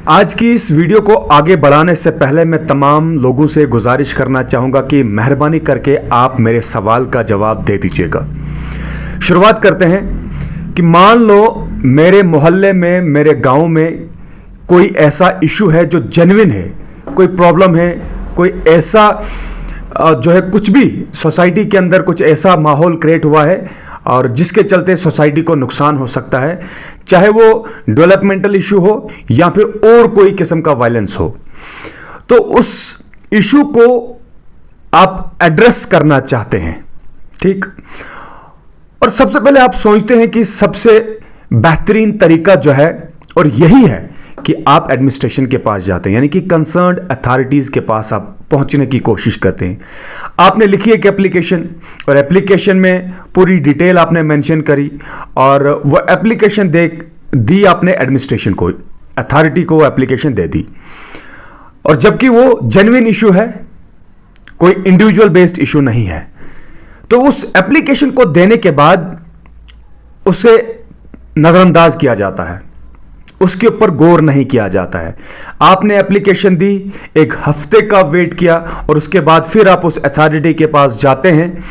आज की इस वीडियो को आगे बढ़ाने से पहले मैं तमाम लोगों से गुजारिश करना चाहूँगा कि मेहरबानी करके आप मेरे सवाल का जवाब दे दीजिएगा। शुरुआत करते हैं कि मान लो मेरे मोहल्ले में, मेरे गांव में कोई ऐसा इशू है जो जेन्युइन है, कोई प्रॉब्लम है, कोई ऐसा जो है कुछ भी सोसाइटी के अंदर कुछ ऐसा माहौल क्रिएट हुआ है और जिसके चलते सोसाइटी को नुकसान हो सकता है, चाहे वो डेवलपमेंटल इशू हो या फिर और कोई किस्म का वायलेंस हो। तो उस इशू को आप एड्रेस करना चाहते हैं, ठीक। और सबसे पहले आप सोचते हैं कि सबसे बेहतरीन तरीका जो है और यही है कि आप एडमिनिस्ट्रेशन के पास जाते हैं, यानी कि कंसर्न्ड अथॉरिटीज के पास आप पहुंचने की कोशिश करते हैं। आपने लिखी एक एप्लीकेशन और एप्लीकेशन में पूरी डिटेल आपने मेंशन करी और वो एप्लीकेशन दी आपने एडमिनिस्ट्रेशन को, अथॉरिटी को वो एप्लीकेशन दे दी। और जबकि वो जेन्युइन इशू है, कोई इंडिविजुअल बेस्ड इशू नहीं है, तो उस एप्लीकेशन को देने के बाद उसे नजरअंदाज किया जाता है, उसके ऊपर गौर नहीं किया जाता है। आपने एप्लीकेशन दी, एक हफ्ते का वेट किया और उसके बाद फिर आप उस अथॉरिटी के पास जाते हैं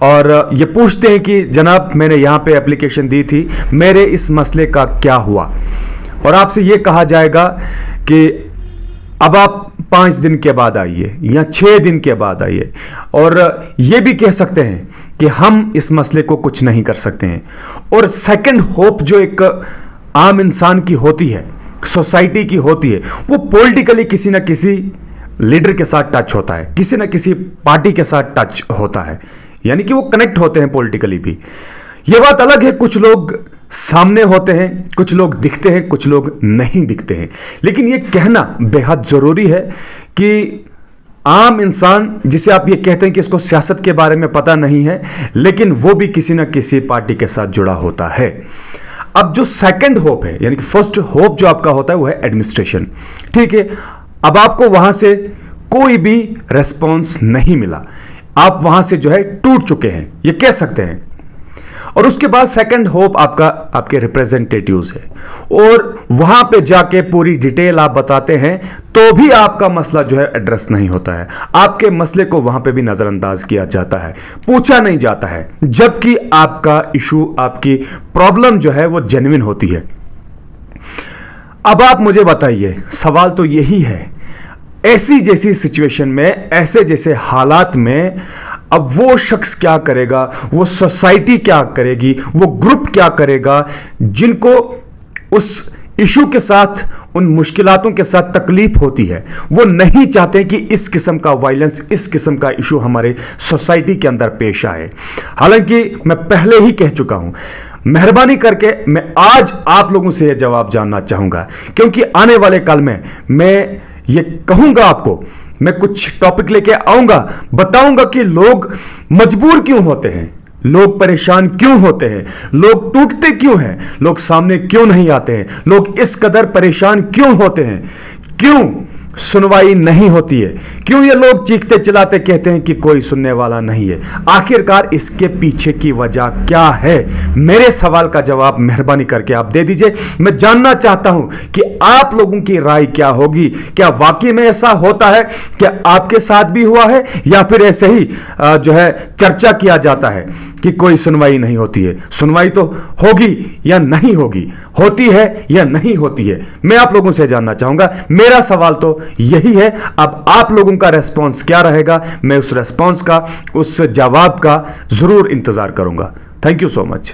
और ये पूछते हैं कि जनाब मैंने यहाँ पे एप्लीकेशन दी थी, मेरे इस मसले का क्या हुआ। और आपसे ये कहा जाएगा कि अब आप 5 दिन के बाद आइए या 6 दिन के बाद आइए, और ये भी कह सकते हैं कि हम इस मसले को कुछ नहीं कर सकते हैं। और सेकंड होप जो एक आम इंसान की होती है, सोसाइटी की होती है, वो पॉलिटिकली किसी ना किसी लीडर के साथ टच होता है, किसी ना किसी पार्टी के साथ टच होता है, यानी कि वो कनेक्ट होते हैं पॉलिटिकली भी। ये बात अलग है, कुछ लोग सामने होते हैं, कुछ लोग दिखते हैं, कुछ लोग नहीं दिखते हैं। लेकिन ये कहना बेहद जरूरी है कि आम इंसान जिसे आप ये कहते हैं कि इसको सियासत के बारे में पता नहीं है, लेकिन वो भी किसी ना किसी पार्टी के साथ जुड़ा होता है। अब जो सेकंड होप है, यानी कि फर्स्ट होप जो आपका होता है वो है एडमिनिस्ट्रेशन, ठीक है। अब आपको वहां से कोई भी रेस्पॉन्स नहीं मिला, आप वहां से जो है टूट चुके हैं, ये कह सकते हैं। और उसके बाद सेकंड होप आपके रिप्रेजेंटेटिव्स है, और वहां पे जाके पूरी डिटेल आप बताते हैं तो भी आपका मसला जो है एड्रेस नहीं होता है, आपके मसले को वहां पे भी नजरअंदाज किया जाता है, पूछा नहीं जाता है, जबकि आपका इशू, आपकी प्रॉब्लम जो है वो जेन्युइन होती है। अब आप मुझे बताइए, सवाल तो यही है, ऐसी जैसी सिचुएशन में, ऐसे जैसे हालात में अब वो शख्स क्या करेगा, वो सोसाइटी क्या करेगी, वो ग्रुप क्या करेगा जिनको उस इशू के साथ, उन मुश्किलातों के साथ तकलीफ होती है। वो नहीं चाहते कि इस किस्म का वायलेंस, इस किस्म का इशू हमारे सोसाइटी के अंदर पेश आए। हालांकि मैं पहले ही कह चुका हूं, मेहरबानी करके मैं आज आप लोगों से यह जवाब जानना चाहूंगा, क्योंकि आने वाले कल में मैं ये कहूंगा आपको, मैं कुछ टॉपिक लेके आऊंगा, बताऊंगा कि लोग मजबूर क्यों होते हैं, लोग परेशान क्यों होते हैं, लोग टूटते क्यों हैं, लोग सामने क्यों नहीं आते हैं, लोग इस कदर परेशान क्यों होते हैं, क्यों सुनवाई नहीं होती है, क्यों ये लोग चीखते चिल्लाते कहते हैं कि कोई सुनने वाला नहीं है। आखिरकार इसके पीछे की वजह क्या है? मेरे सवाल का जवाब मेहरबानी करके आप दे दीजिए। मैं जानना चाहता हूं कि आप लोगों की राय क्या होगी। क्या वाकई में ऐसा होता है? क्या आपके साथ भी हुआ है, या फिर ऐसे ही जो है चर्चा किया जाता है कि कोई सुनवाई नहीं होती है? सुनवाई तो होगी या नहीं होगी, होती है या नहीं होती है, मैं आप लोगों से जानना चाहूंगा। मेरा सवाल तो यही है। अब आप लोगों का रेस्पॉन्स क्या रहेगा, मैं उस रेस्पॉन्स का, उस जवाब का जरूर इंतजार करूंगा। Thank you so much.